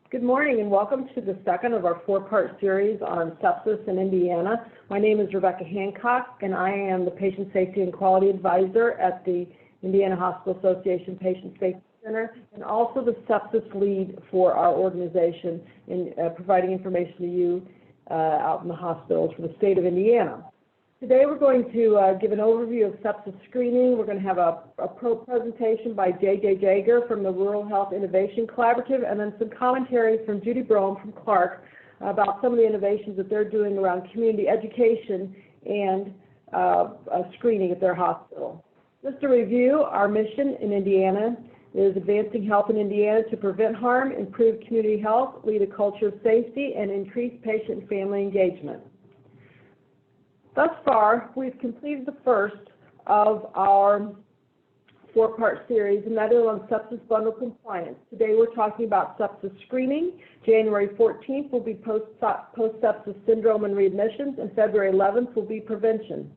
Good morning and welcome to the second of our four-part series on sepsis in Indiana. My name is Rebecca Hancock and I am the Patient Safety and Quality Advisor at the Indiana Hospital Association Patient Safety Center and also the sepsis lead for our organization in providing information to you out in the hospitals for the state of Indiana. Today we're going to give an overview of sepsis screening. We're going to have a presentation by J.J. Jager from the Rural Health Innovation Collaborative and then some commentary from Judy Brome from Clark about some of the innovations that they're doing around community education and screening at their hospital. Just to review, our mission in Indiana is advancing health in Indiana to prevent harm, improve community health, lead a culture of safety, and increase patient and family engagement. Thus far, we've completed the first of our four-part series, and that is on sepsis bundle compliance. Today we're talking about sepsis screening. January 14th will be post-sepsis syndrome and readmissions, and February 11th will be prevention.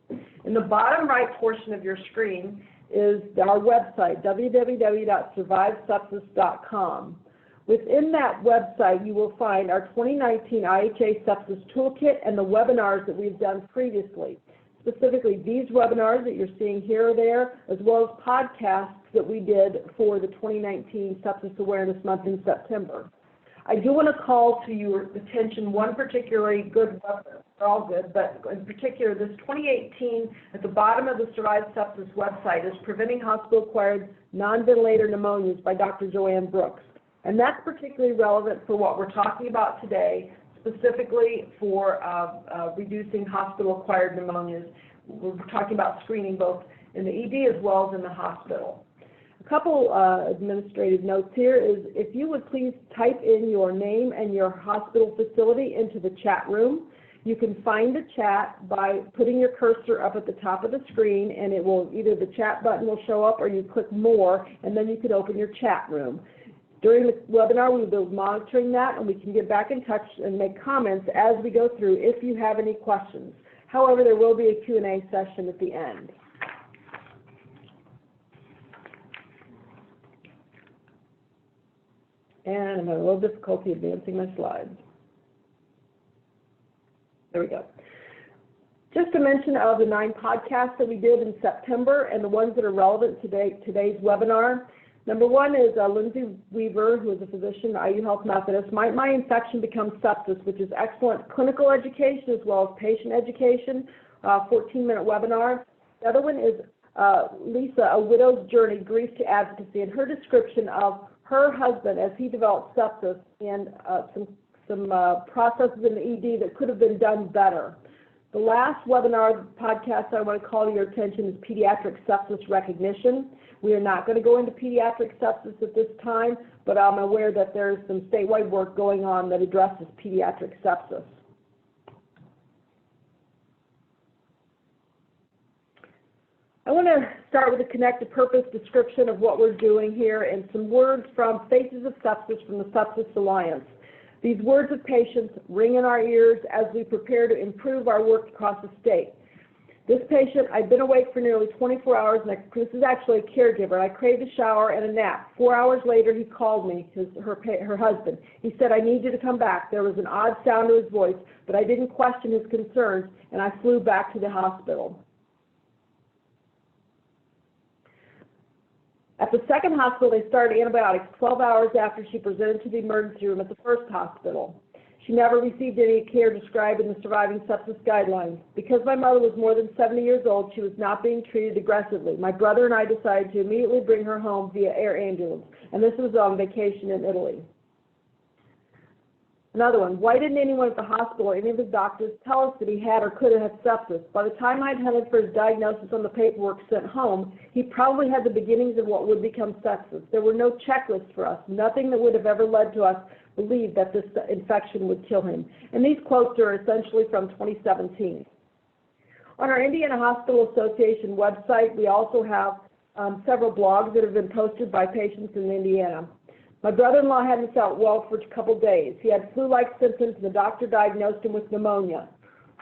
In the bottom right portion of your screen is our website, www.survivesepsis.com. Within that website, you will find our 2019 IHA Sepsis Toolkit and the webinars that we've done previously. Specifically, these webinars that you're seeing here or there, as well as podcasts that we did for the 2019 Sepsis Awareness Month in September. I do want to call to your attention one particularly good webinar. They're all good, but in particular, this 2018 at the bottom of the Survive Sepsis website is Preventing Hospital-Acquired Non-Ventilator Pneumonias by Dr. Joanne Brooks. And that's particularly relevant for what we're talking about today, specifically for reducing hospital-acquired pneumonias. We're talking about screening both in the ED as well as in the hospital. A couple administrative notes here is if you would please type in your name and your hospital facility into the chat room. You can find the chat by putting your cursor up at the top of the screen, and it will either the chat button will show up or you click more, and then you can open your chat room. During the webinar, we will be monitoring that, and we can get back in touch and make comments as we go through if you have any questions. However, there will be a Q&A session at the end. And I'm having a little difficulty advancing my slides. There we go. Just a mention of the 9 podcasts that we did in September and the ones that are relevant to today's webinar. Number 1 is Lindsay Weaver, who is a physician at IU Health Methodist. My infection becomes sepsis, which is excellent clinical education as well as patient education, 14-minute webinar. The other one is Lisa, A Widow's Journey, Grief to Advocacy, and her description of her husband as he developed sepsis and some processes in the ED that could have been done better. The last webinar podcast I want to call to your attention is Pediatric Sepsis Recognition. We are not going to go into pediatric sepsis at this time, but I'm aware that there's some statewide work going on that addresses pediatric sepsis. I want to start with a connected purpose description of what we're doing here and some words from Faces of Sepsis from the Sepsis Alliance. These words of patience ring in our ears as we prepare to improve our work across the state. This patient, I've been awake for nearly 24 hours, and this is actually a caregiver. I craved a shower and a nap. 4 hours later, he called me, her husband. He said, I need you to come back. There was an odd sound to his voice, but I didn't question his concerns, and I flew back to the hospital. At the second hospital, they started antibiotics 12 hours after she presented to the emergency room at the first hospital. She never received any care described in the Surviving Sepsis Guidelines. Because my mother was more than 70 years old, she was not being treated aggressively. My brother and I decided to immediately bring her home via air ambulance, and this was on vacation in Italy. Another one, why didn't anyone at the hospital or any of his doctors tell us that he had or could have had sepsis? By the time I'd headed for his diagnosis on the paperwork sent home, he probably had the beginnings of what would become sepsis. There were no checklists for us, nothing that would have ever led to us believe that this infection would kill him. And these quotes are essentially from 2017. On our Indiana Hospital Association website, we also have several blogs that have been posted by patients in Indiana. My brother-in-law hadn't felt well for a couple days. He had flu-like symptoms, and the doctor diagnosed him with pneumonia.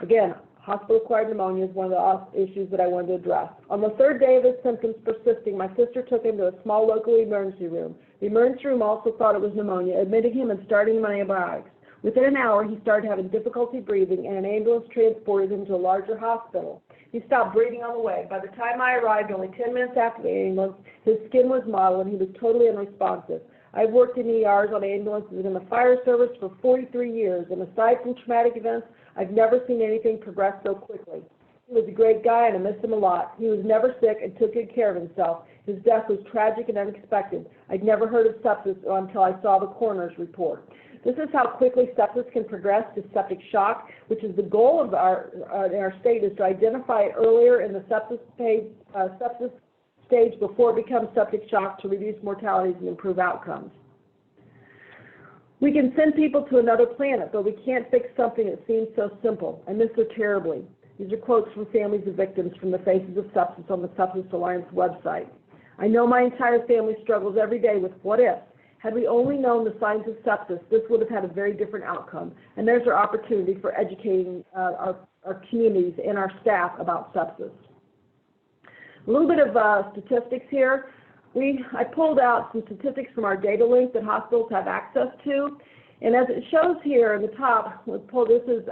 Again, hospital-acquired pneumonia is one of the issues that I wanted to address. On the third day of his symptoms persisting, my sister took him to a small local emergency room. The emergency room also thought it was pneumonia, admitting him and starting him on antibiotics. Within an hour, he started having difficulty breathing, and an ambulance transported him to a larger hospital. He stopped breathing on the way. By the time I arrived, only 10 minutes after the ambulance, his skin was mottled and he was totally unresponsive. I've worked in ERs on ambulances and in the fire service for 43 years, and aside from traumatic events, I've never seen anything progress so quickly. He was a great guy, and I miss him a lot. He was never sick and took good care of himself. His death was tragic and unexpected. I'd never heard of sepsis until I saw the coroner's report. This is how quickly sepsis can progress to septic shock, which is the goal of our state, is to identify it earlier in the sepsis stage before it becomes septic shock to reduce mortalities and improve outcomes. We can send people to another planet, but we can't fix something that seems so simple. I miss her terribly. These are quotes from families of victims from the Faces of Sepsis on the Sepsis Alliance website. I know my entire family struggles every day with what if. Had we only known the signs of sepsis, this would have had a very different outcome. And there's our opportunity for educating our communities and our staff about sepsis. A little bit of statistics here. I pulled out some statistics from our data link that hospitals have access to. And as it shows here in the top, this is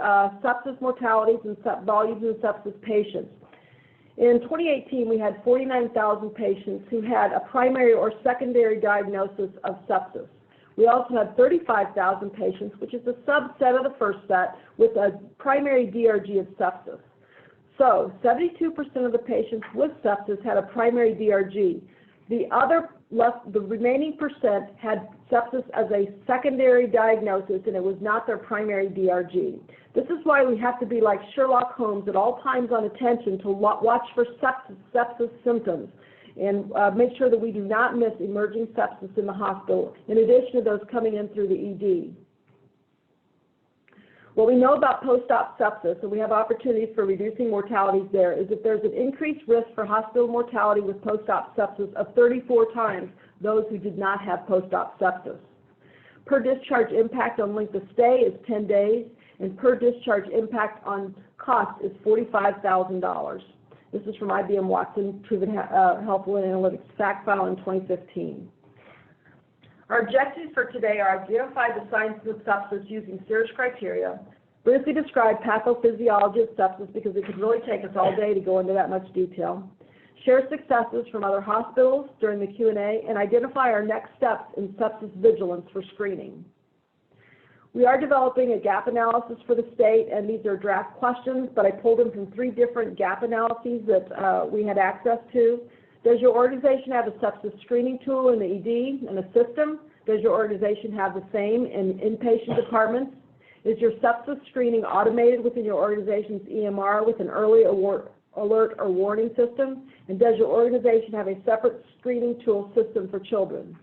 sepsis mortalities and volumes in sepsis patients. In 2018, we had 49,000 patients who had a primary or secondary diagnosis of sepsis. We also had 35,000 patients, which is a subset of the first set, with a primary DRG of sepsis. So 72% of the patients with sepsis had a primary DRG. The remaining percent had sepsis as a secondary diagnosis, and it was not their primary DRG. This is why we have to be like Sherlock Holmes at all times on attention to watch for sepsis symptoms and make sure that we do not miss emerging sepsis in the hospital, in addition to those coming in through the ED. What we know about post-op sepsis, and we have opportunities for reducing mortalities there, is that there's an increased risk for hospital mortality with post-op sepsis of 34 times those who did not have post-op sepsis. Per discharge impact on length of stay is 10 days, and per discharge impact on cost is $45,000. This is from IBM Watson Proven Health Analytics fact file in 2015. Our objectives for today are identify the signs of sepsis using SIRS criteria, briefly describe pathophysiology of sepsis because it could really take us all day to go into that much detail, share successes from other hospitals during the Q&A, and identify our next steps in sepsis vigilance for screening. We are developing a gap analysis for the state, and these are draft questions, but I pulled them from 3 different gap analyses that we had access to. Does your organization have a sepsis screening tool in the ED and a system? Does your organization have the same in inpatient departments? Is your sepsis screening automated within your organization's EMR with an early alert or warning system? And does your organization have a separate screening tool system for children?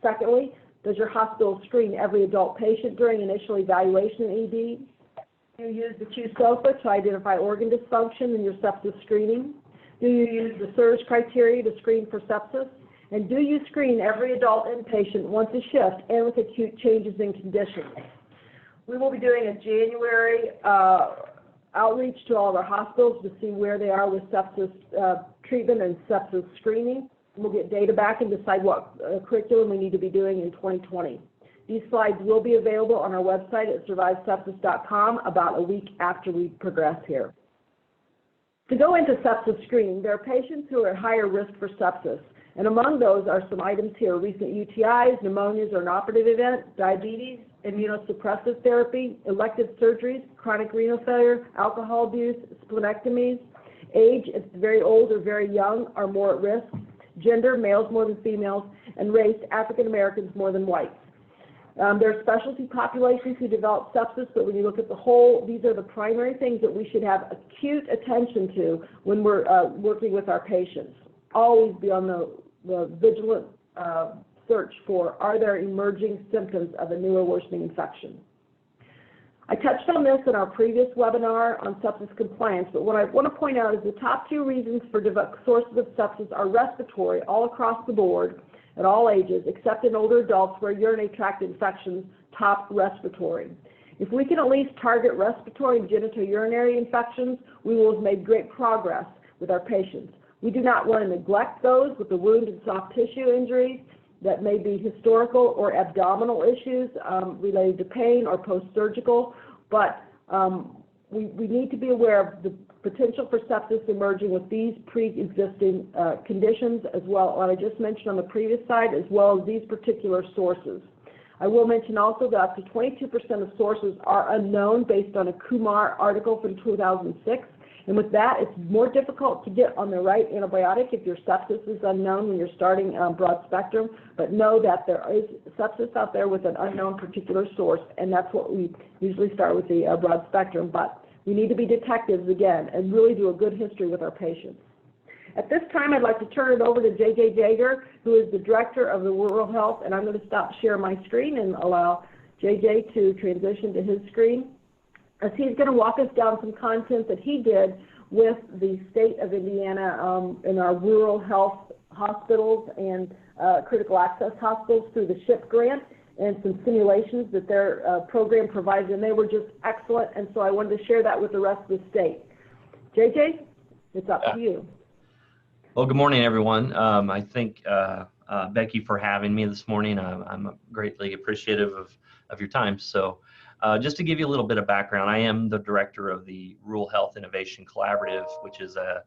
Secondly, does your hospital screen every adult patient during initial evaluation in ED? Do you use the QSOFA to identify organ dysfunction in your sepsis screening? Do you use the SIRS criteria to screen for sepsis? And do you screen every adult inpatient once a shift and with acute changes in conditions? We will be doing a January outreach to all of our hospitals to see where they are with sepsis treatment and sepsis screening. We'll get data back and decide what curriculum we need to be doing in 2020. These slides will be available on our website at survivesepsis.com about a week after we progress here. To go into sepsis screening, there are patients who are at higher risk for sepsis, and among those are some items here: recent UTIs, pneumonias or an operative event, diabetes, immunosuppressive therapy, elective surgeries, chronic renal failure, alcohol abuse, splenectomies, age, if very old or very young, are more at risk, gender, males more than females, and race, African Americans more than whites. There are specialty populations who develop sepsis, but when you look at the whole, these are the primary things that we should have acute attention to when we're working with our patients. Always be on the vigilant search for, are there emerging symptoms of a new or worsening infection? I touched on this in our previous webinar on sepsis compliance, but what I want to point out is the top 2 reasons for sources of sepsis are respiratory all across the board, at all ages, except in older adults where urinary tract infections top respiratory. If we can at least target respiratory and genitourinary infections, we will have made great progress with our patients. We do not want to neglect those with the wound and soft tissue injuries, that may be historical or abdominal issues related to pain or post-surgical, but we need to be aware of the potential for sepsis emerging with these pre-existing conditions, as well, what I just mentioned on the previous slide, as well as these particular sources. I will mention also that up to 22% of sources are unknown based on a Kumar article from 2006. And with that, it's more difficult to get on the right antibiotic if your sepsis is unknown when you're starting broad spectrum. But know that there is sepsis out there with an unknown particular source, and that's what we usually start with, the broad spectrum. But we need to be detectives again and really do a good history with our patients. At this time, I'd like to turn it over to J.J. Jager, who is the Director of the Rural Health, and I'm going to stop share my screen and allow J.J. to transition to his screen, as he's going to walk us down some content that he did with the state of Indiana in our rural health hospitals and critical access hospitals through the SHIP grant, and some simulations that their program provides, and they were just excellent, and so I wanted to share that with the rest of the state. JJ, it's up to you. Well, good morning, everyone. I thank Becky for having me this morning. I'm greatly appreciative of your time. So just to give you a little bit of background, I am the director of the Rural Health Innovation Collaborative, which is a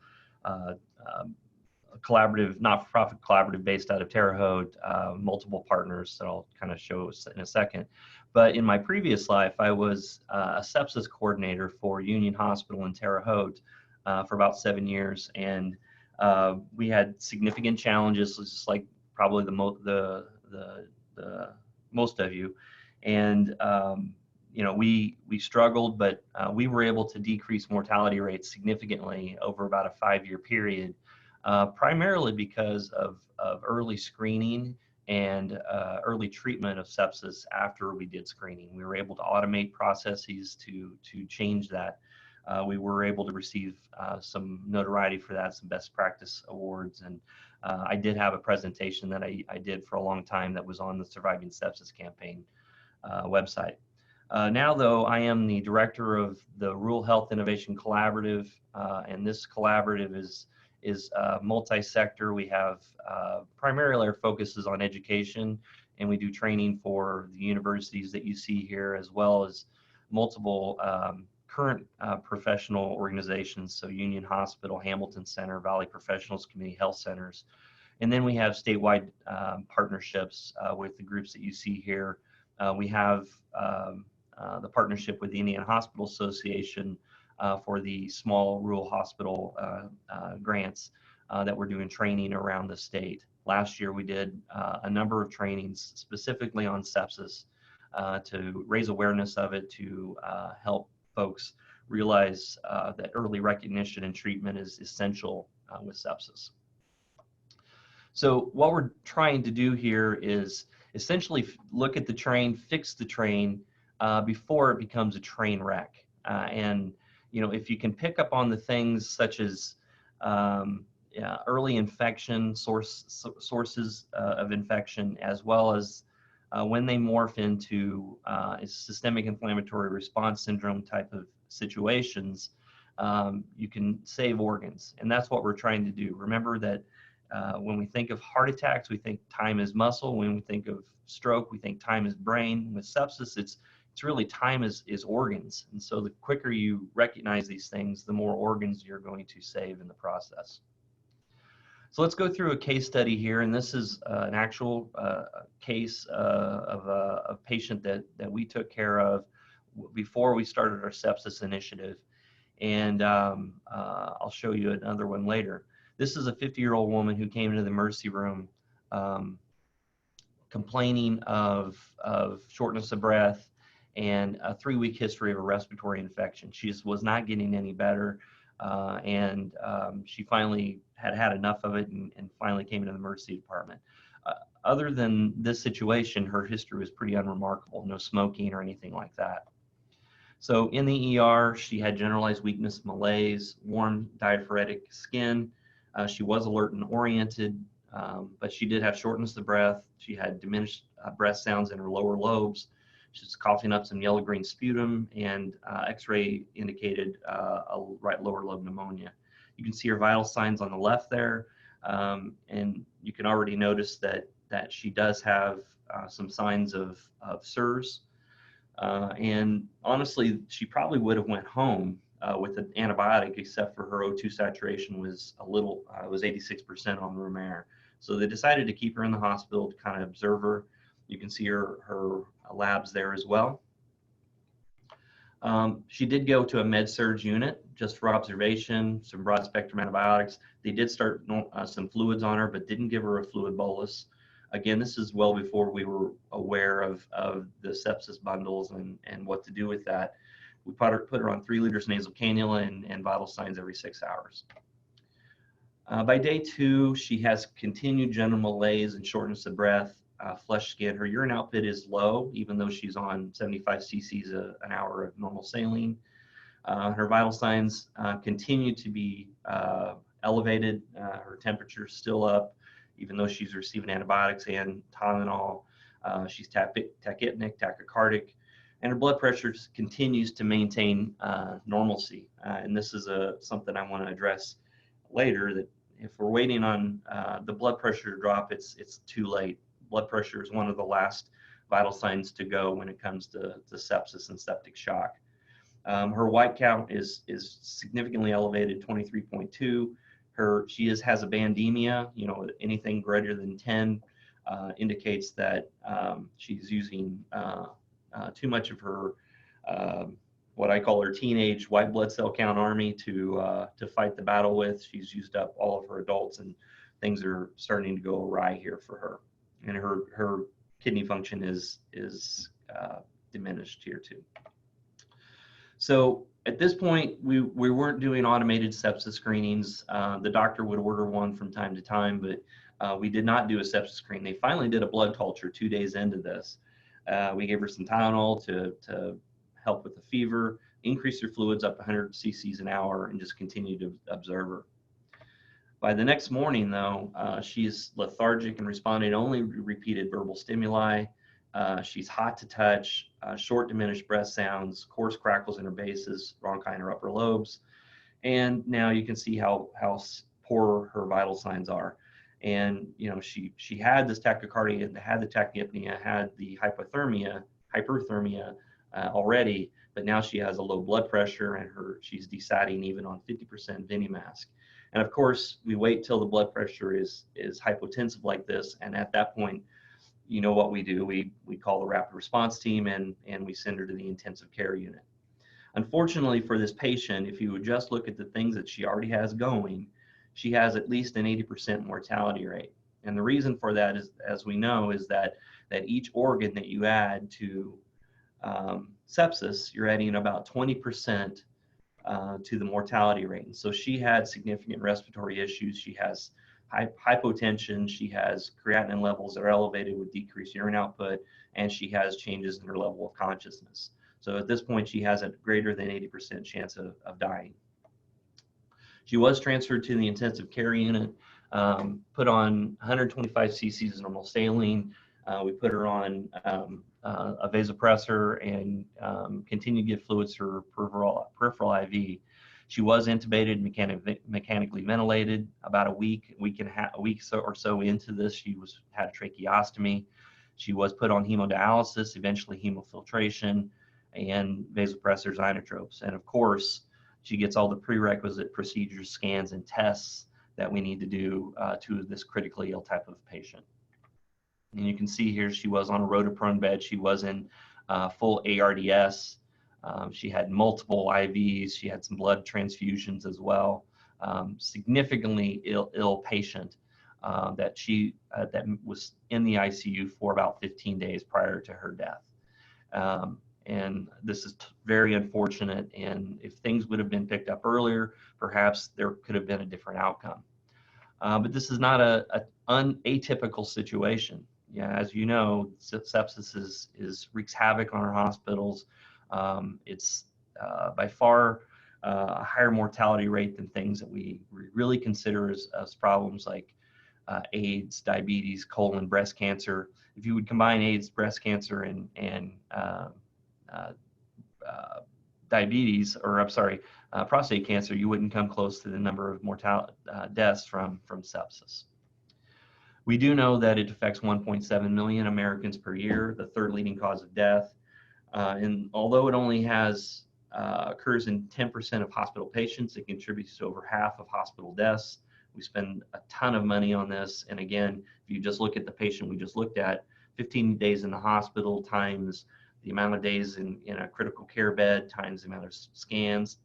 collaborative, not-for-profit collaborative based out of Terre Haute, multiple partners that I'll kind of show in a second. But in my previous life, I was a sepsis coordinator for Union Hospital in Terre Haute for about 7 years, and we had significant challenges, just like probably the most of you, and you know, we struggled, but we were able to decrease mortality rates significantly over about a 5-year period. Primarily because of early screening and early treatment of sepsis after we did screening. We were able to automate processes to change that. We were able to receive some notoriety for that, some best practice awards, and I did have a presentation that I did for a long time that was on the Surviving Sepsis Campaign website. Now, though, I am the director of the Rural Health Innovation Collaborative, and this collaborative is multi-sector. We have primarily our focus is on education, and we do training for the universities that you see here, as well as multiple current professional organizations, so Union Hospital, Hamilton Center, Valley Professionals Community Health Centers. And then we have statewide partnerships with the groups that you see here. We have the partnership with the Indiana Hospital Association for the small rural hospital grants that we're doing training around the state. Last year we did a number of trainings specifically on sepsis to raise awareness of it, to help folks realize that early recognition and treatment is essential with sepsis. So what we're trying to do here is essentially look at the train, fix the train before it becomes a train wreck. And you know, if you can pick up on the things such as early infection, sources of infection, as well as when they morph into systemic inflammatory response syndrome type of situations, you can save organs. And that's what we're trying to do. Remember that when we think of heart attacks, we think time is muscle. When we think of stroke, we think time is brain. With sepsis, it's really time is organs. And so the quicker you recognize these things, the more organs you're going to save in the process. So let's go through a case study here. And this is an actual case of a patient that we took care of before we started our sepsis initiative. And I'll show you another one later. This is a 50-year-old woman who came into the emergency room complaining of shortness of breath and a 3-week history of a respiratory infection. She just was not getting any better, and she finally had enough of it and finally came into the emergency department. Other than this situation, her history was pretty unremarkable, no smoking or anything like that. So in the ER, she had generalized weakness, malaise, warm diaphoretic skin. She was alert and oriented, but she did have shortness of breath. She had diminished breath sounds in her lower lobes. She's coughing up some yellow-green sputum, and X-ray indicated a right lower lobe pneumonia. You can see her vital signs on the left there, and you can already notice that that she does have some signs of SIRS. And honestly, she probably would have went home with an antibiotic, except for her O2 saturation was was 86% on room air. So they decided to keep her in the hospital to kind of observe her. You can see her labs there as well. She did go to a med-surg unit just for observation, some broad spectrum antibiotics. They did start some fluids on her, but didn't give her a fluid bolus. Again, this is well before we were aware of the sepsis bundles and what to do with that. We put her on 3 liters nasal cannula and vital signs every 6 hours. By day 2, she has continued general malaise and shortness of breath, flushed skin. Her urine output is low, even though she's on 75 cc's an hour of normal saline. Her vital signs continue to be elevated. Her temperature is still up, even though she's receiving antibiotics and Tylenol. She's tachypneic, tachycardic, and her blood pressure continues to maintain normalcy. And this is something I want to address later, that if we're waiting on the blood pressure to drop, it's too late. Blood pressure is one of the last vital signs to go when it comes to sepsis and septic shock. Her white count is significantly elevated, 23.2. She has a bandemia. You know, anything greater than 10 indicates that she's using too much of her what I call her teenage white blood cell count army to fight the battle with. She's used up all of her adults, and things are starting to go awry here for her. And her kidney function is diminished here too. So at this point, we weren't doing automated sepsis screenings. The doctor would order one from time to time, but we did not do a sepsis screen. They finally did a blood culture 2 days into this. We gave her some Tylenol to help with the fever, increase her fluids up 100 cc's an hour, and just continue to observe her. By the next morning, though, she's lethargic and responding only to repeated verbal stimuli. She's hot to touch, short diminished breath sounds, coarse crackles in her bases, bronchi in her upper lobes. And now you can see how poor her vital signs are. And, you know, she had this tachycardia, had the tachypnea, had the hyperthermia already, but now she has a low blood pressure, and she's desatting even on 50% Vinimask. And of course, we wait till the blood pressure is hypotensive like this, and at that point, you know what we do. We call the rapid response team, and we send her to the intensive care unit. Unfortunately for this patient, if you would just look at the things that she already has going, she has at least an 80% mortality rate. And the reason for that is, as we know, is that each organ that you add to sepsis, you're adding about 20% to the mortality rate. And so she had significant respiratory issues. She has hypotension, she has creatinine levels that are elevated with decreased urine output, and she has changes in her level of consciousness. So at this point, she has a greater than 80% chance of dying. She was transferred to the intensive care unit, put on 125 cc's of normal saline. We put her on a vasopressor and continued to give fluids through peripheral IV. She was intubated, mechanically ventilated. About a week or so into this, she had a tracheostomy. She was put on hemodialysis, eventually hemofiltration, and vasopressors, inotropes. And of course, she gets all the prerequisite procedures, scans, and tests that we need to do to this critically ill type of patient. And you can see here she was on a rotoprone bed. She was in full ARDS. She had multiple IVs. She had some blood transfusions as well. Significantly ill patient that was in the ICU for about 15 days prior to her death. And this is very unfortunate. And if things would have been picked up earlier, perhaps there could have been a different outcome. But this is not an atypical situation. Yeah, as you know, sepsis wreaks havoc on our hospitals. It's by far a higher mortality rate than things that we really consider as problems like AIDS, diabetes, colon, breast cancer. If you would combine AIDS, breast cancer, and diabetes, or I'm sorry, prostate cancer, you wouldn't come close to the number of deaths from sepsis. We do know that it affects 1.7 million Americans per year, the third leading cause of death. And although it only occurs in 10% of hospital patients, it contributes to over half of hospital deaths. We spend a ton of money on this. And again, if you just look at the patient we just looked at, 15 days in the hospital times the amount of days in a critical care bed times the amount of scans,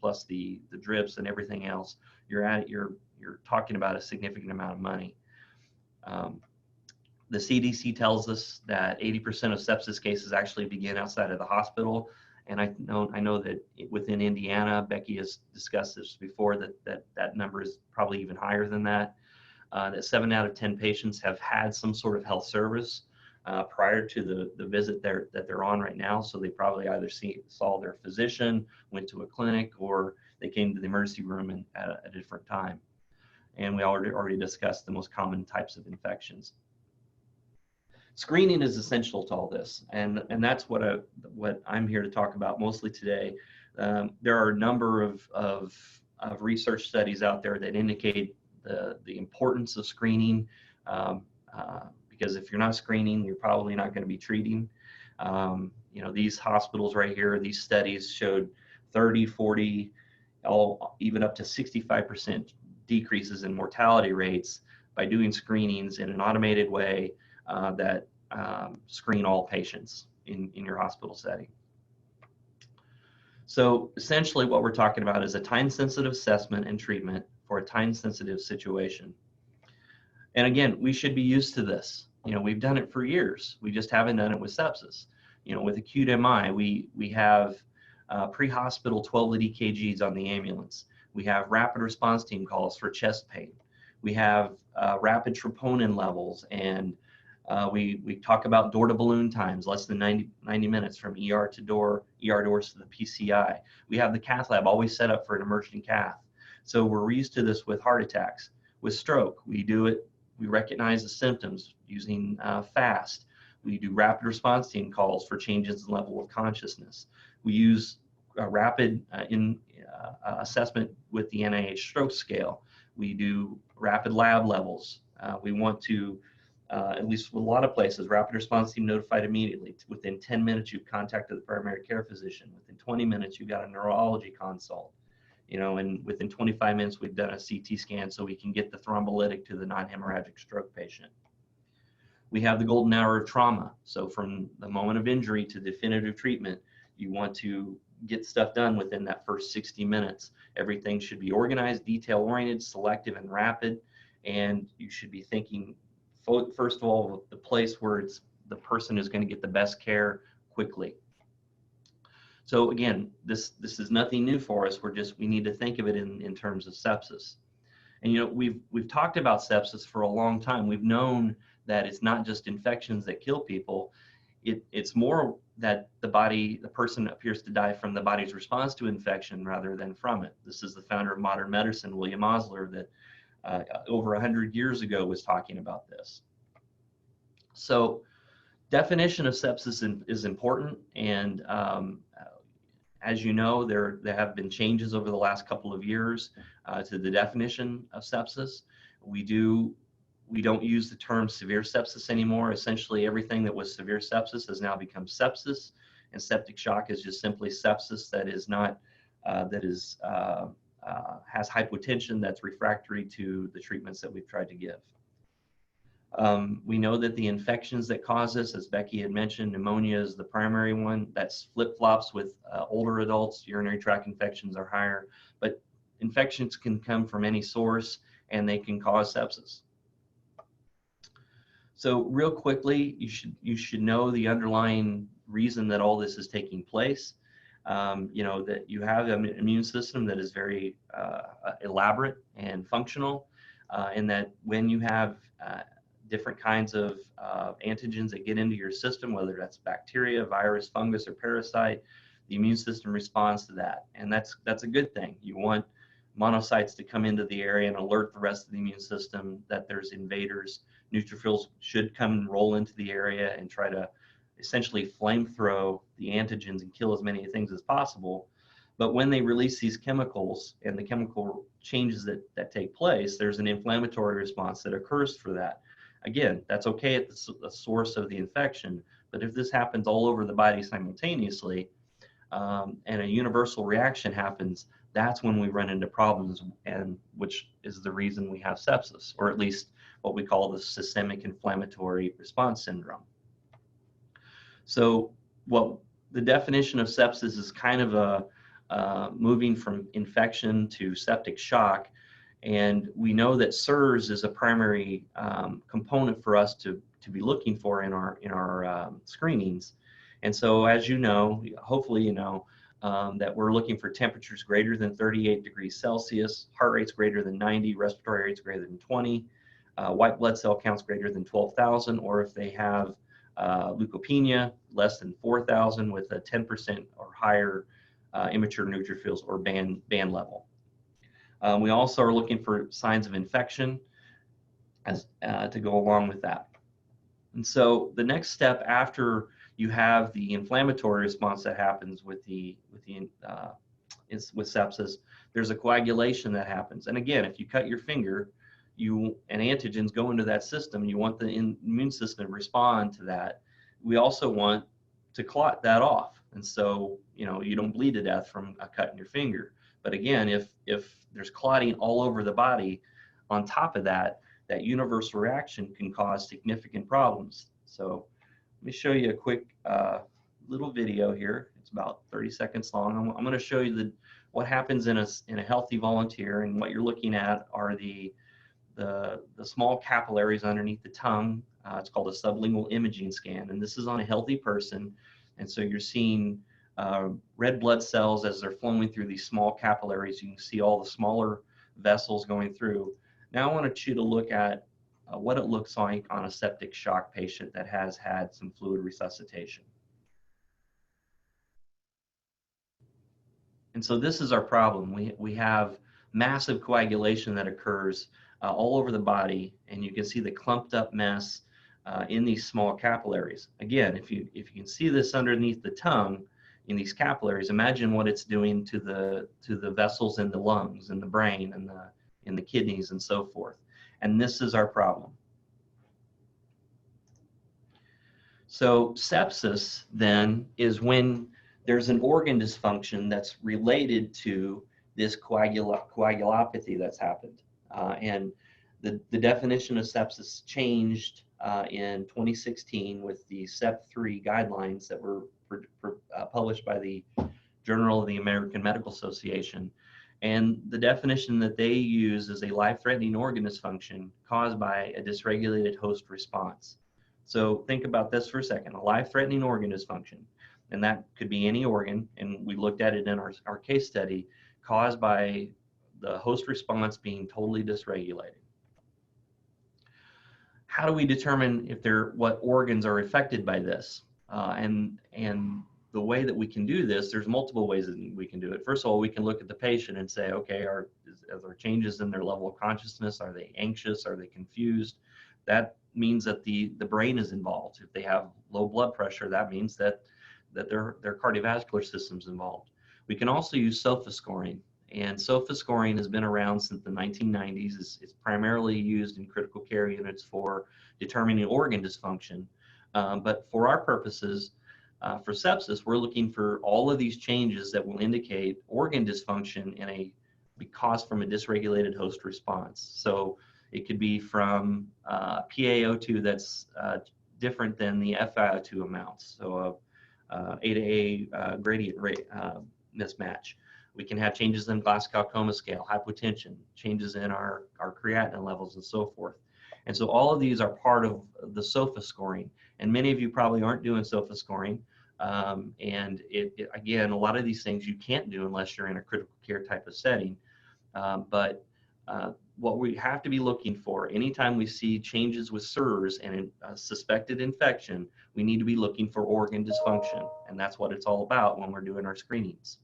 plus the drips and everything else, you're talking about a significant amount of money. The CDC tells us that 80% of sepsis cases actually begin outside of the hospital. And I know that within Indiana, Becky has discussed this before, that number is probably even higher than that. That 7 out of 10 patients have had some sort of health service prior to the visit that they're on right now. So they probably either saw their physician, went to a clinic, or they came to the emergency room at a different time. And we already discussed the most common types of infections. Screening is essential to all this, and that's what I'm here to talk about mostly today. There are a number of research studies out there that indicate the importance of screening, because if you're not screening, you're probably not going to be treating. These hospitals right here, these studies showed 30, 40, even up to 65% decreases in mortality rates by doing screenings in an automated way that screen all patients in your hospital setting. So essentially what we're talking about is a time-sensitive assessment and treatment for a time-sensitive situation. And again, we should be used to this. We've done it for years. We just haven't done it with sepsis. With acute MI, we have pre-hospital 12-lead EKGs on the ambulance. We have rapid response team calls for chest pain. We have rapid troponin levels, and we talk about door to balloon times, less than 90 minutes from ER doors to the PCI. We have the cath lab always set up for an emergent cath. So we're used to this with heart attacks. With stroke, we recognize the symptoms using FAST. We do rapid response team calls for changes in level of consciousness. We use rapid assessment with the NIH stroke scale. We do rapid lab levels. We want to, at least with a lot of places, rapid response team notified immediately. Within 10 minutes, you've contacted the primary care physician. Within 20 minutes, you've got a neurology consult. And within 25 minutes, we've done a CT scan so we can get the thrombolytic to the non-hemorrhagic stroke patient. We have the golden hour of trauma. So from the moment of injury to definitive treatment, you want to get stuff done within that first 60 minutes. Everything should be organized, detail-oriented, selective, and rapid. And you should be thinking, first of all, the place where the person is going to get the best care quickly. So again, this is nothing new for us. We need to think of it in terms of sepsis. And we've talked about sepsis for a long time. We've known that it's not just infections that kill people. It's more that the person appears to die from the body's response to infection rather than from it. This is the founder of modern medicine, William Osler, that over 100 years ago was talking about this. So definition of sepsis is important, and as you know, there have been changes over the last couple of years to the definition of sepsis. We don't use the term severe sepsis anymore. Essentially, everything that was severe sepsis has now become sepsis, and septic shock is just simply sepsis that is not has hypotension that's refractory to the treatments that we've tried to give. We know that the infections that cause this, as Becky had mentioned, pneumonia is the primary one. That's flip-flops with older adults. Urinary tract infections are higher, but infections can come from any source and they can cause sepsis. So real quickly, you should know the underlying reason that all this is taking place. That you have an immune system that is very elaborate and functional, and that when you have different kinds of antigens that get into your system, whether that's bacteria, virus, fungus, or parasite, the immune system responds to that, and that's a good thing. You want monocytes to come into the area and alert the rest of the immune system that there's invaders. Neutrophils should come and roll into the area and try to essentially flamethrow the antigens and kill as many things as possible. But when they release these chemicals and the chemical changes that take place, there's an inflammatory response that occurs for that. Again, that's okay at the source of the infection, but if this happens all over the body simultaneously, and a universal reaction happens, that's when we run into problems, and which is the reason we have sepsis, or at least what we call the systemic inflammatory response syndrome. So what the definition of sepsis is kind of a moving from infection to septic shock. And we know that SIRS is a primary component for us to be looking for in our screenings. And so, as you know, hopefully you know, that we're looking for temperatures greater than 38 degrees Celsius, heart rates greater than 90, respiratory rates greater than 20, white blood cell counts greater than 12,000, or if they have leukopenia, less than 4,000 with a 10% or higher immature neutrophils or band level. We also are looking for signs of infection as to go along with that. And so the next step after you have the inflammatory response that happens with sepsis, there's a coagulation that happens. And again, if you cut your finger, and antigens go into that system, you want the immune system to respond to that. We also want to clot that off. And so, you don't bleed to death from a cut in your finger. But again, if there's clotting all over the body, on top of that, that universal reaction can cause significant problems. So let me show you a quick little video here. It's about 30 seconds long. I'm going to show you what happens in a healthy volunteer, and what you're looking at are the small capillaries underneath the tongue. It's called a sublingual imaging scan, and this is on a healthy person. And so you're seeing red blood cells as they're flowing through these small capillaries. You can see all the smaller vessels going through. Now I want you to look at what it looks like on a septic shock patient that has had some fluid resuscitation. And so this is our problem. We have massive coagulation that occurs all over the body, and you can see the clumped up mess in these small capillaries. Again, if you can see this underneath the tongue in these capillaries, imagine what it's doing to the vessels in the lungs and the brain and in the kidneys and so forth. And this is our problem. So sepsis then is when there's an organ dysfunction that's related to this coagulopathy that's happened. And the definition of sepsis changed in 2016 with the SEP3 guidelines that were published by the Journal of the American Medical Association. And the definition that they use is a life-threatening organ dysfunction caused by a dysregulated host response. So think about this for a second, a life-threatening organ dysfunction, and that could be any organ, and we looked at it in our case study, caused by the host response being totally dysregulated. How do we determine what organs are affected by this? And the way that we can do this, there's multiple ways that we can do it. First of all, we can look at the patient and say, okay, are there changes in their level of consciousness? Are they anxious? Are they confused? That means that the brain is involved. If they have low blood pressure, that means that their cardiovascular system's involved. We can also use SOFA scoring, and SOFA scoring has been around since the 1990s. It's primarily used in critical care units for determining organ dysfunction. But for our purposes, for sepsis, we're looking for all of these changes that will indicate organ dysfunction because from a dysregulated host response. So it could be from PaO2 that's different than the FiO2 amounts. So A to A gradient rate mismatch. We can have changes in Glasgow coma scale, hypotension, changes in our creatinine levels, and so forth. And so all of these are part of the SOFA scoring. And many of you probably aren't doing SOFA scoring. And again, a lot of these things you can't do unless you're in a critical care type of setting. But what we have to be looking for, anytime we see changes with SIRS and a suspected infection, we need to be looking for organ dysfunction. And that's what it's all about when we're doing our screenings.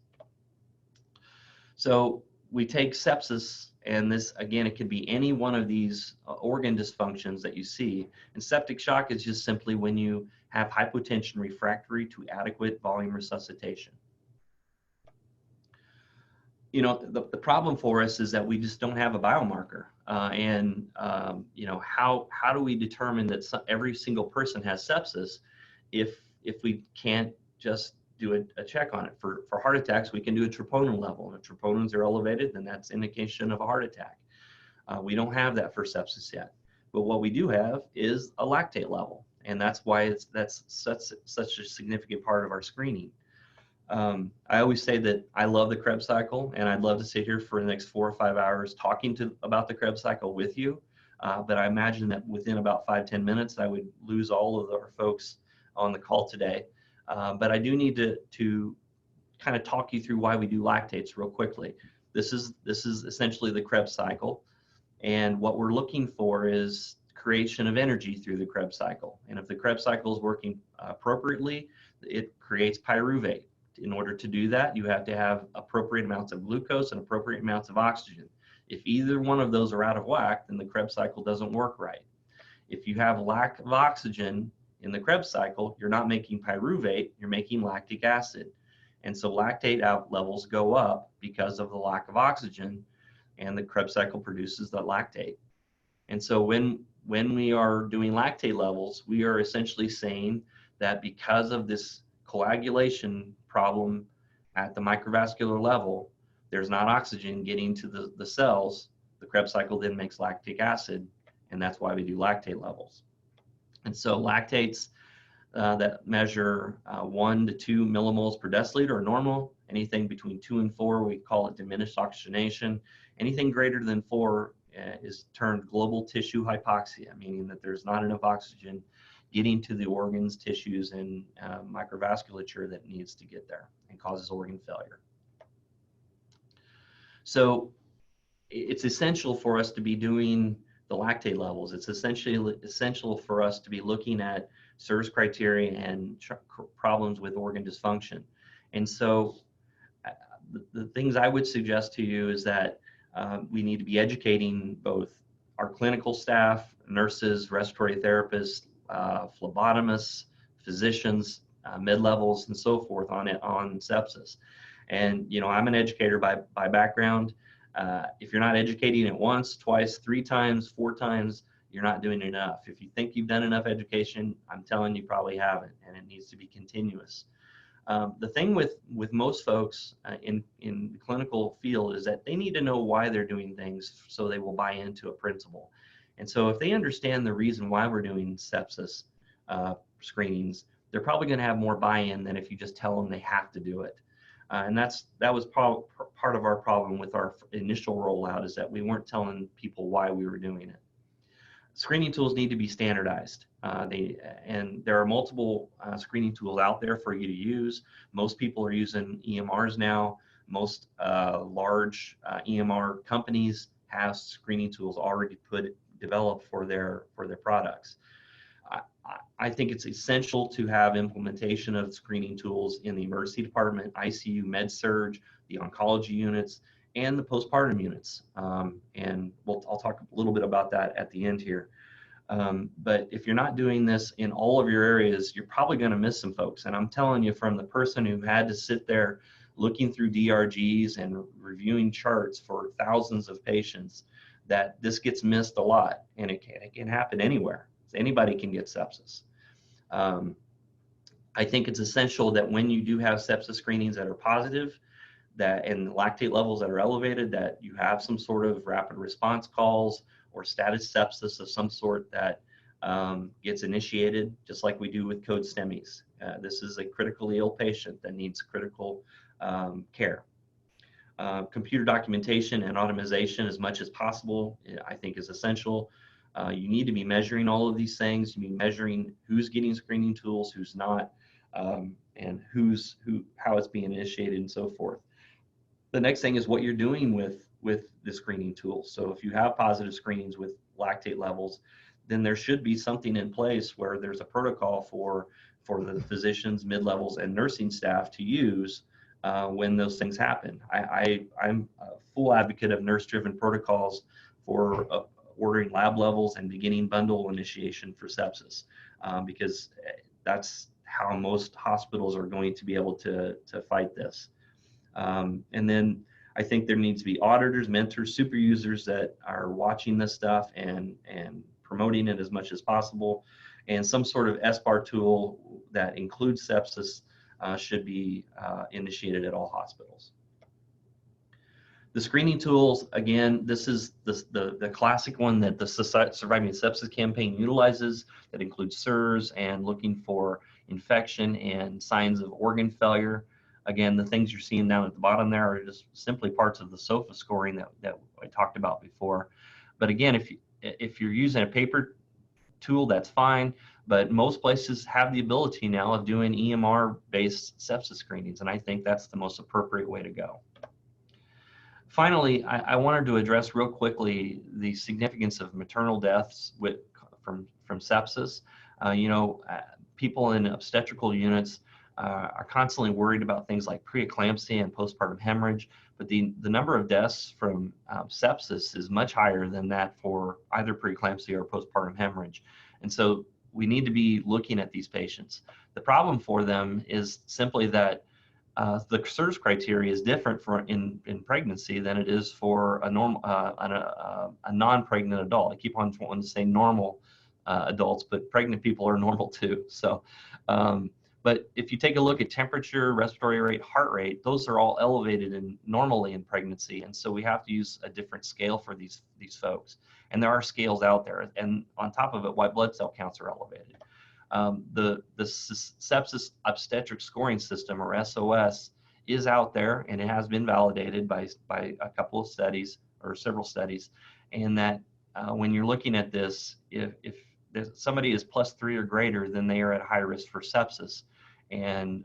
So we take sepsis, and this, again, it could be any one of these organ dysfunctions that you see. And septic shock is just simply when you have hypotension refractory to adequate volume resuscitation. The problem for us is that we just don't have a biomarker. You know, how do we determine that every single person has sepsis if we can't just do a check on it? For heart attacks, we can do a troponin level, and if troponins are elevated, then that's indication of a heart attack. We don't have that for sepsis yet, but what we do have is a lactate level, and that's why that's such a significant part of our screening. I always say that I love the Krebs cycle, and I'd love to sit here for the next 4 or 5 hours talking about the Krebs cycle with you. But I imagine that within about 5-10 minutes, I would lose all of our folks on the call today. But I do need to kind of talk you through why we do lactates real quickly. This is essentially the Krebs cycle, and what we're looking for is creation of energy through the Krebs cycle. And if the Krebs cycle is working appropriately, it creates pyruvate. In order to do that, you have to have appropriate amounts of glucose and appropriate amounts of oxygen. If either one of those are out of whack, then the Krebs cycle doesn't work right. If you have lack of oxygen in the Krebs cycle, you're not making pyruvate, you're making lactic acid. And so lactate levels go up because of the lack of oxygen, and the Krebs cycle produces that lactate. And so when we are doing lactate levels, we are essentially saying that because of this coagulation problem at the microvascular level, there's not oxygen getting to the cells. The Krebs cycle then makes lactic acid, and that's why we do lactate levels. And so lactates that measure 1 to 2 millimoles per deciliter are normal. Anything between 2 and 4, we call it diminished oxygenation. Anything greater than 4 is termed global tissue hypoxia, meaning that there's not enough oxygen getting to the organs, tissues, and microvasculature that needs to get there and causes organ failure. So it's essential for us to be doing the lactate levels. It's essential for us to be looking at service criteria and problems with organ dysfunction. And so the things I would suggest to you is that we need to be educating both our clinical staff, nurses, respiratory therapists, phlebotomists, physicians, mid-levels, and so forth on sepsis. And you know, I'm an educator by background. If you're not educating it once, twice, 3 times, 4 times, you're not doing enough. If you think you've done enough education, I'm telling you probably haven't, and it needs to be continuous. The thing with most folks in the clinical field is that they need to know why they're doing things so they will buy into a principle. And so if they understand the reason why we're doing sepsis screenings, they're probably going to have more buy-in than if you just tell them they have to do it. And that was part of our problem with our initial rollout, is that we weren't telling people why we were doing it. Screening tools need to be standardized. And there are multiple screening tools out there for you to use. Most people are using EMRs now. Most large EMR companies have screening tools already developed for their products. I think it's essential to have implementation of screening tools in the emergency department, ICU, med-surg, the oncology units, and the postpartum units. And I'll talk a little bit about that at the end here. But if you're not doing this in all of your areas, you're probably going to miss some folks. And I'm telling you, from the person who had to sit there looking through DRGs and reviewing charts for thousands of patients, that this gets missed a lot, and it can happen anywhere. Anybody can get sepsis. I think it's essential that when you do have sepsis screenings that are positive, and lactate levels that are elevated, that you have some sort of rapid response calls or status sepsis of some sort that gets initiated, just like we do with code STEMIs. This is a critically ill patient that needs critical care. Computer documentation and automation as much as possible, I think, is essential. You need to be measuring all of these things. You need measuring who's getting screening tools, who's not, and how it's being initiated, and so forth. The next thing is what you're doing with the screening tools. So if you have positive screenings with lactate levels, then there should be something in place where there's a protocol for the physicians, mid-levels, and nursing staff to use when those things happen. I'm a full advocate of nurse-driven protocols for ordering lab levels and beginning bundle initiation for sepsis, because that's how most hospitals are going to be able to fight this. And then I think there needs to be auditors, mentors, super users that are watching this stuff and promoting it as much as possible. And some sort of SBAR tool that includes sepsis should be initiated at all hospitals. The screening tools, again, this is the classic one that the Surviving Sepsis campaign utilizes, that includes SIRS and looking for infection and signs of organ failure. Again, the things you're seeing down at the bottom there are just simply parts of the SOFA scoring that I talked about before. But again, if you're using a paper tool, that's fine, but most places have the ability now of doing EMR-based sepsis screenings, and I think that's the most appropriate way to go. Finally, I wanted to address real quickly the significance of maternal deaths from sepsis. People in obstetrical units are constantly worried about things like preeclampsia and postpartum hemorrhage, but the number of deaths from sepsis is much higher than that for either preeclampsia or postpartum hemorrhage. And so we need to be looking at these patients. The problem for them is simply that the SIRS criteria is different in pregnancy than it is for a non-pregnant adult. I keep on wanting to say normal adults, but pregnant people are normal too. So, but if you take a look at temperature, respiratory rate, heart rate, those are all elevated normally in pregnancy, and so we have to use a different scale for these folks. And there are scales out there, and on top of it, white blood cell counts are elevated. The sepsis obstetric scoring system, or SOS, is out there, and it has been validated by a couple of studies or several studies, and that when you're looking at this, if somebody is +3 or greater, then they are at high risk for sepsis. And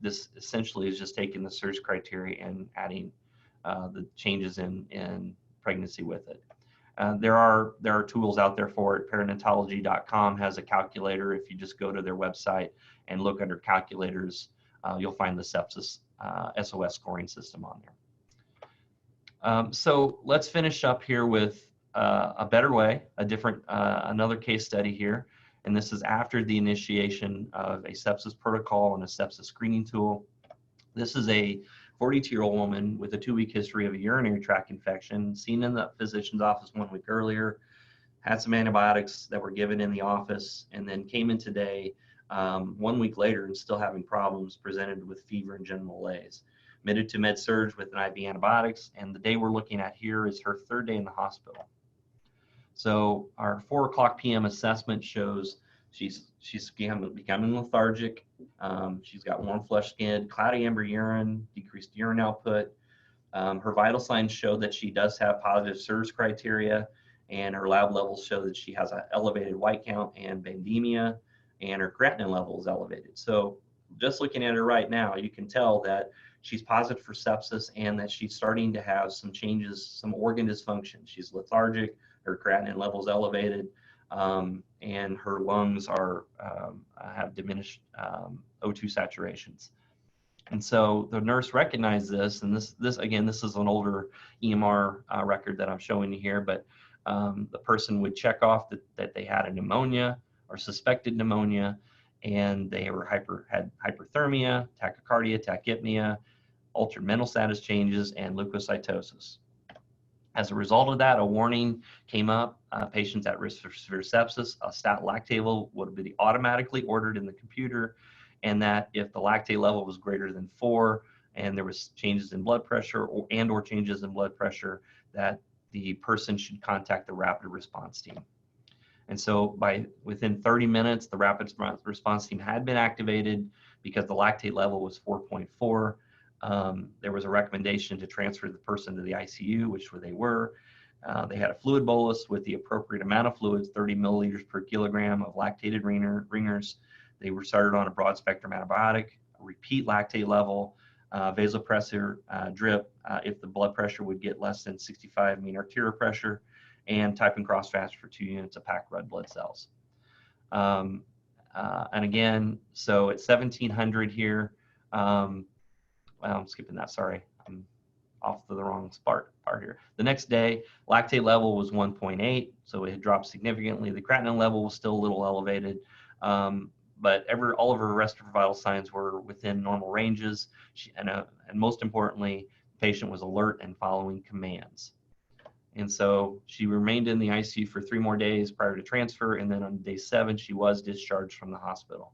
this essentially is just taking the SIRS criteria and adding the changes in pregnancy with it. There are tools out there for it. Perinatology.com has a calculator. If you just go to their website and look under calculators, you'll find the sepsis SOS scoring system on there. So let's finish up here with a better way, another case study here. And this is after the initiation of a sepsis protocol and a sepsis screening tool. This is a 42-year-old woman with a 2-week history of a urinary tract infection, seen in the physician's office 1 week earlier, had some antibiotics that were given in the office, and then came in today 1 week later and still having problems, presented with fever and general malaise. Admitted to med-surg with an IV antibiotics, and the day we're looking at here is her 3rd day in the hospital. So our 4:00 p.m. assessment shows she's becoming lethargic. She's got warm flushed skin, cloudy amber urine, decreased urine output. Her vital signs show that she does have positive SIRS criteria, and her lab levels show that she has an elevated white count and bandemia, and her creatinine level is elevated. So just looking at her right now, you can tell that she's positive for sepsis and that she's starting to have some changes, some organ dysfunction. She's lethargic, her creatinine level is elevated, and her lungs have diminished O2 saturations. And so the nurse recognized this, and this is an older EMR record that I'm showing you here, but the person would check off that they had a pneumonia or suspected pneumonia, and they had hyperthermia, tachycardia, tachypnea, altered mental status changes, and leukocytosis. As a result of that, a warning came up, patients at risk for severe sepsis. A stat lactate level would be automatically ordered in the computer, and that if the lactate level was greater than 4 and there was changes in blood pressure or changes in blood pressure, that the person should contact the rapid response team. And so within 30 minutes, the rapid response team had been activated because the lactate level was 4.4. There was a recommendation to transfer the person to the ICU, which they were. They had a fluid bolus with the appropriate amount of fluids, 30 milliliters per kilogram of lactated ringers. They were started on a broad spectrum antibiotic, a repeat lactate level, vasopressor drip if the blood pressure would get less than 65 mean arterial pressure, and type and cross fast for 2 units of packed red blood cells. And again, so at 1700 here, well, I'm skipping that, sorry. I'm off to the wrong part here. The next day, lactate level was 1.8, so it had dropped significantly. The creatinine level was still a little elevated, but all of her rest of her vital signs were within normal ranges. And most importantly, patient was alert and following commands. And so she remained in the ICU for 3 more days prior to transfer, and then on day 7 she was discharged from the hospital.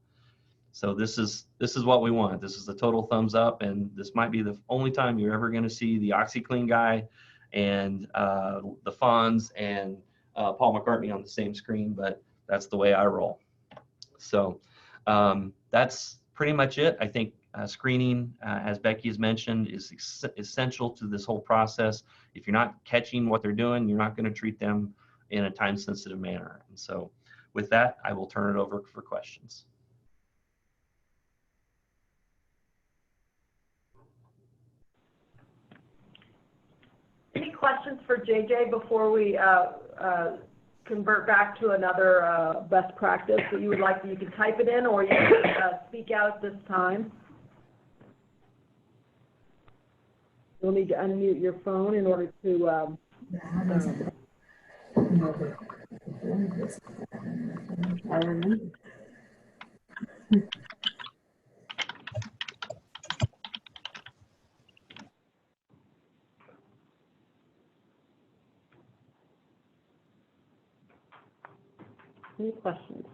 So this is what we want. This is a total thumbs up, and this might be the only time you're ever going to see the OxyClean guy and the Fonz and Paul McCartney on the same screen, but that's the way I roll. So that's pretty much it. I think screening, as Becky has mentioned, is essential to this whole process. If you're not catching what they're doing, you're not going to treat them in a time-sensitive manner. And so with that, I will turn it over for questions. Any questions for JJ before we convert back to another best practice that you would like? You can type it in, or you can speak out at this time. You'll need to unmute your phone in order to any questions?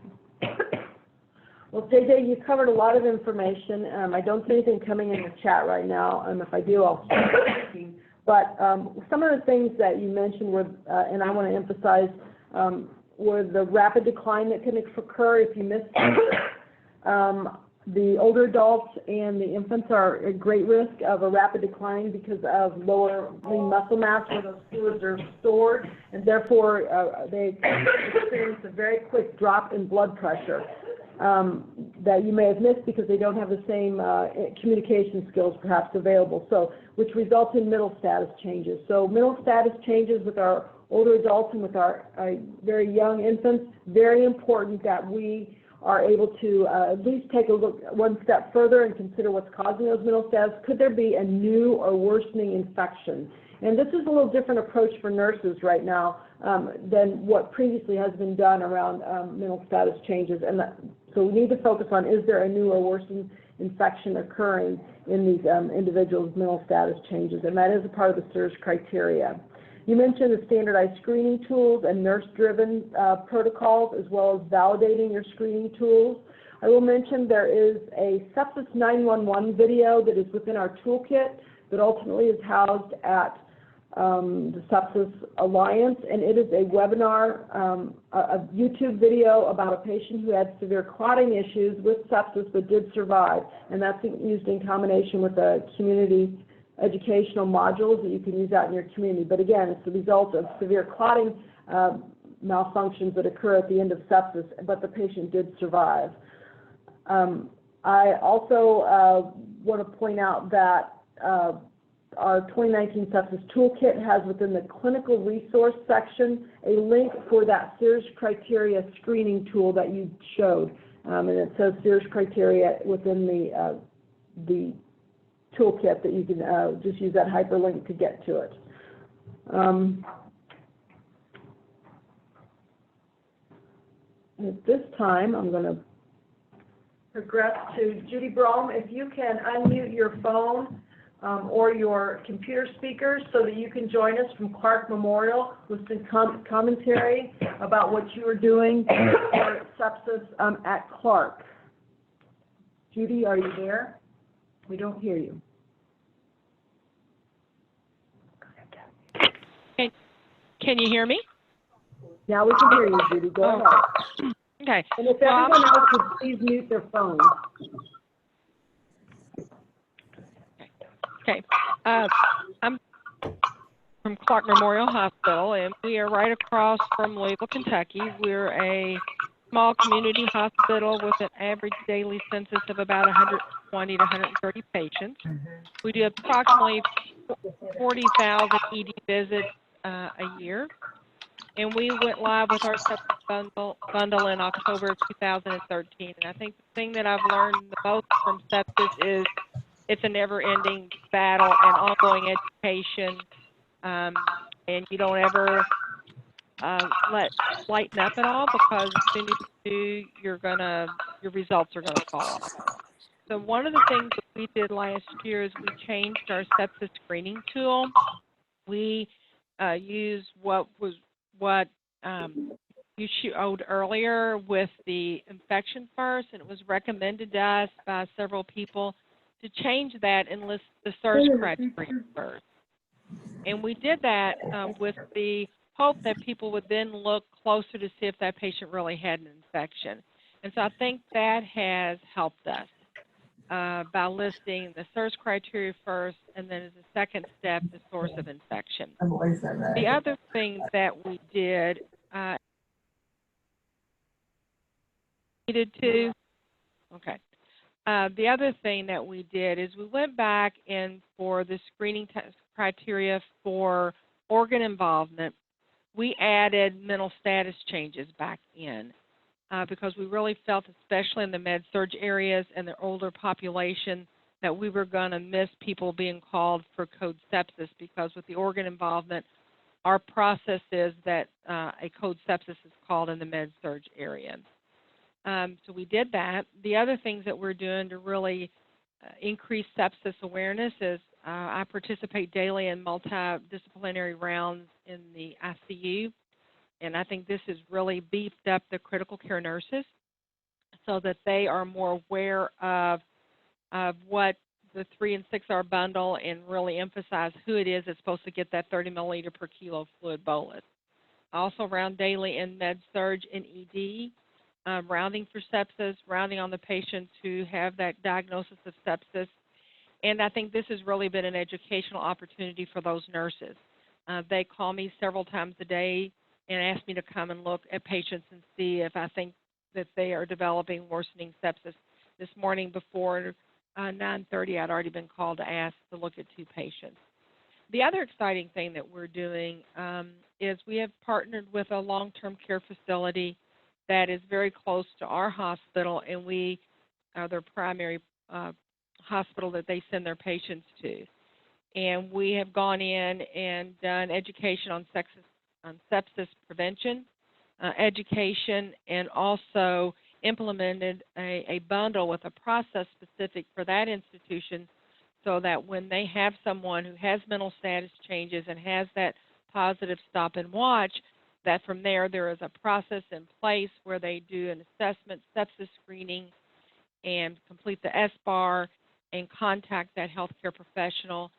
Well, JJ, you covered a lot of information. I don't see anything coming in the chat right now. If I do, I'll start speaking. But some of the things that you mentioned were, and I want to emphasize, were the rapid decline that can occur if you miss the older adults and the infants are at great risk of a rapid decline because of lower lean muscle mass where those fluids are stored, and therefore they experience a very quick drop in blood pressure that you may have missed because they don't have the same communication skills perhaps available, so which results in mental status changes. So mental status changes with our older adults and with our very young infants, very important that we are able to at least take a look one step further and consider what's causing those mental status. Could there be a new or worsening infection? And this is a little different approach for nurses right now than what previously has been done around mental status changes. And so we need to focus on, is there a new or worsening infection occurring in these individuals' mental status changes? And that is a part of the SIRS criteria. You mentioned the standardized screening tools and nurse-driven protocols, as well as validating your screening tools. I will mention there is a Sepsis 911 video that is within our toolkit that ultimately is housed at the Sepsis Alliance, and it is a webinar, a YouTube video about a patient who had severe clotting issues with sepsis but did survive, and that's used in combination with the community educational modules that you can use out in your community. But again, it's the result of severe clotting malfunctions that occur at the end of sepsis, but the patient did survive. I also want to point out that our 2019 Sepsis Toolkit has within the clinical resource section a link for that SIRS criteria screening tool that you showed. And it says SIRS criteria within the toolkit that you can just use that hyperlink to get to it. At this time, I'm going to progress to Judy Brougham. If you can unmute your phone or your computer speakers so that you can join us from Clark Memorial with some commentary about what you are doing for sepsis at Clark. Judy, are you there? We don't hear you. Can you hear me? Now we can hear you, Judy. Go ahead. Okay. And if everyone else would please mute their phones. Okay. I'm from Clark Memorial Hospital, and we are right across from Louisville, Kentucky. We're a small community hospital with an average daily census of about 120 to 130 patients. We do approximately 40,000 ED visits a year, and we went live with our sepsis bundle in October of 2013. And I think the thing that I've learned the most from sepsis is it's a never-ending battle and ongoing education, and you don't ever lighten up at all, because as soon as you do, your results are gonna fall off. So one of the things we did last year is we changed our sepsis screening tool. We used what you showed earlier with the infection first, and it was recommended to us by several people to change that and list the SIRS criteria first. And we did that with the hope that people would then look closer to see if that patient really had an infection. And so I think that has helped us by listing the SIRS criteria first, and then as a second step, the source of infection. The other thing that we did the other thing that we did is we went back and for the screening criteria for organ involvement, we added mental status changes back in because we really felt, especially in the med-surg areas and the older population, that we were going to miss people being called for code sepsis, because with the organ involvement, our process is that a code sepsis is called in the med-surg area. So we did that. The other things that we're doing to really increase sepsis awareness is I participate daily in multidisciplinary rounds in the ICU, and I think this has really beefed up the critical care nurses so that they are more aware of what the 3 and 6R bundle, and really emphasize who it is that's supposed to get that 30 milliliter per kilo fluid bolus. I also round daily in med-surg and ED. Rounding for sepsis, rounding on the patients who have that diagnosis of sepsis. And I think this has really been an educational opportunity for those nurses. They call me several times a day and ask me to come and look at patients and see if I think that they are developing worsening sepsis. This morning before 9:30, I'd already been called to ask to look at 2 patients. The other exciting thing that we're doing is we have partnered with a long-term care facility that is very close to our hospital, and we are their primary hospital that they send their patients to. And we have gone in and done education on sepsis prevention, education, and also implemented a bundle with a process specific for that institution, so that when they have someone who has mental status changes and has that positive stop and watch, that from there is a process in place where they do an assessment, sepsis screening, and complete the SBAR and contact that healthcare professional.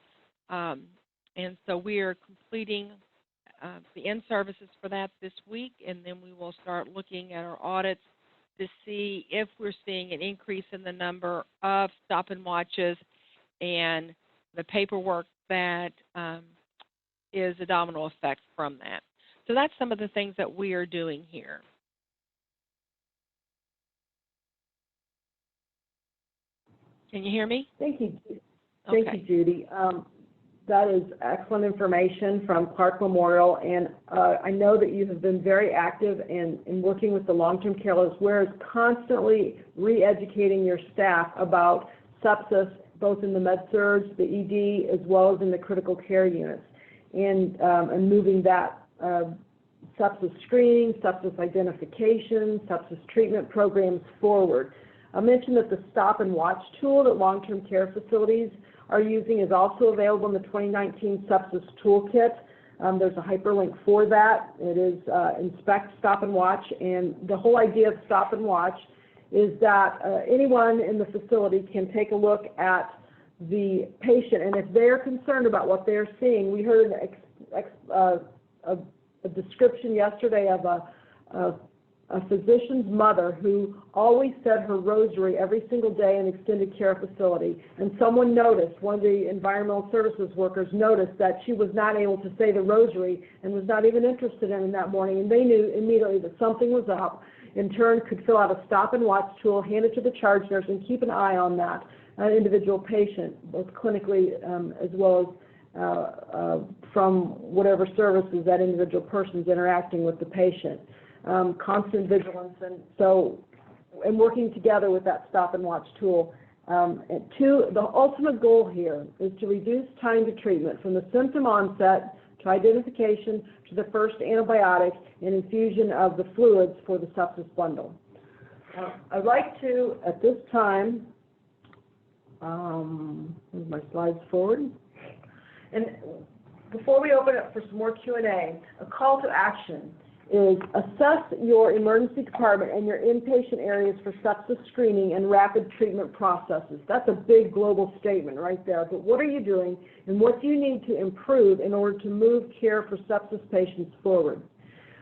And so we are completing the in-services for that this week, and then we will start looking at our audits to see if we're seeing an increase in the number of stop and watches and the paperwork that is a domino effect from that. So that's some of the things that we are doing here. Can you hear me? Thank you. Okay. Thank you, Judy. That is excellent information from Clark Memorial, and I know that you have been very active in working with the long-term care whereas constantly re-educating your staff about sepsis, both in the med-surg, the ED, as well as in the critical care units, and moving that sepsis screening, sepsis identification, sepsis treatment programs forward. I mentioned that the stop and watch tool that long-term care facilities are using is also available in the 2019 Sepsis Toolkit. There's a hyperlink for that. It is Inspect, Stop and Watch, and the whole idea of Stop and Watch is that anyone in the facility can take a look at the patient, and if they're concerned about what they're seeing, we heard a description yesterday of a physician's mother who always said her rosary every single day in an extended care facility, and someone noticed, one of the environmental services workers noticed that she was not able to say the rosary and was not even interested in it that morning, and they knew immediately that something was up. In turn, could fill out a stop and watch tool, hand it to the charge nurse, and keep an eye on that individual patient, both clinically as well as from whatever services that individual person's interacting with the patient. Constant vigilance, and working together with that stop and watch tool. The ultimate goal here is to reduce time to treatment from the symptom onset to identification to the first antibiotic and infusion of the fluids for the sepsis bundle. I'd like to, at this time, Move my slides forward. And before we open it for some more Q&A, a call to action is assess your emergency department and your inpatient areas for sepsis screening and rapid treatment processes. That's a big global statement right there, but what are you doing and what do you need to improve in order to move care for sepsis patients forward?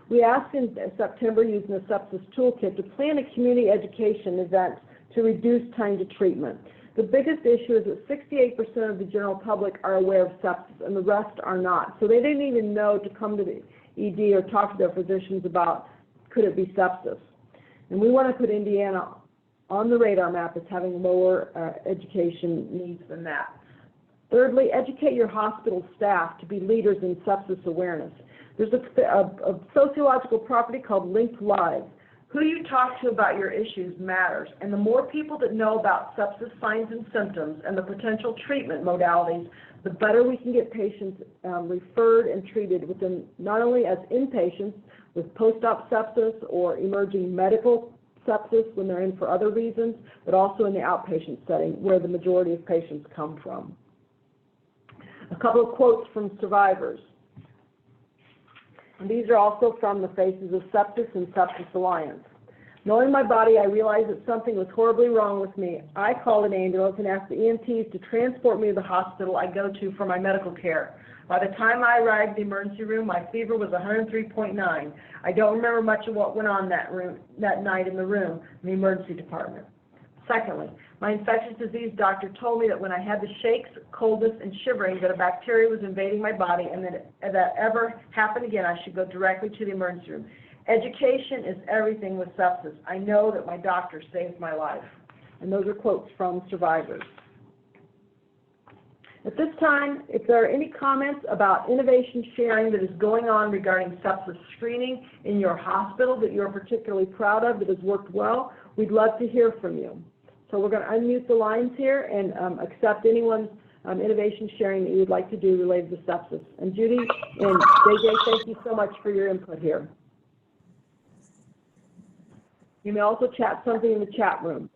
We asked in September, using the Sepsis Toolkit, to plan a community education event to reduce time to treatment. The biggest issue is that 68% of the general public are aware of sepsis and the rest are not. So they didn't even know to come to the ED or talk to their physicians about could it be sepsis. And we want to put Indiana on the radar map as having lower education needs than that. Thirdly, educate your hospital staff to be leaders in sepsis awareness. There's a sociological property called linked lives. Who you talk to about your issues matters, and the more people that know about sepsis signs and symptoms and the potential treatment modalities, the better we can get patients referred and treated within, not only as inpatients with post-op sepsis or emerging medical sepsis when they're in for other reasons, but also in the outpatient setting where the majority of patients come from. A couple of quotes from survivors. And these are also from the Faces of Sepsis and Sepsis Alliance. Knowing my body, I realized that something was horribly wrong with me. I called an ambulance and asked the EMTs to transport me to the hospital I go to for my medical care. By the time I arrived at the emergency room, my fever was 103.9. I don't remember much of what went on that night in the room in the emergency department. Secondly, my infectious disease doctor told me that when I had the shakes, coldness, and shivering, that a bacteria was invading my body, and that if that ever happened again, I should go directly to the emergency room. Education is everything with sepsis. I know that my doctor saved my life. And those are quotes from survivors. At this time, if there are any comments about innovation sharing that is going on regarding sepsis screening in your hospital that you're particularly proud of, that has worked well, we'd love to hear from you. So we're going to unmute the lines here and accept anyone's innovation sharing that you would like to do related to sepsis. And Judy and JJ, thank you so much for your input here. You may also chat something in the chat room.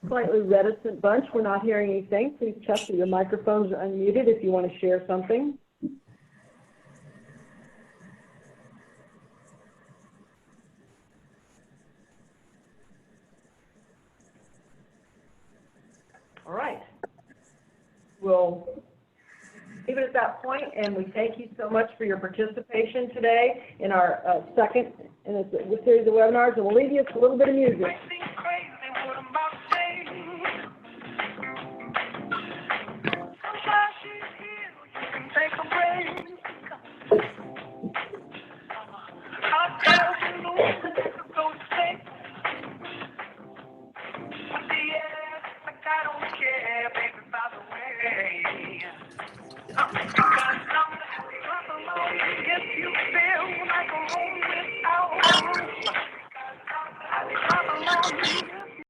Slightly reticent bunch. We're not hearing anything. Please check that your microphones are unmuted if you want to share something. All right. We'll leave it at that point, and we thank you so much for your participation today in our second in a series of webinars, and we'll leave you with a little bit of music.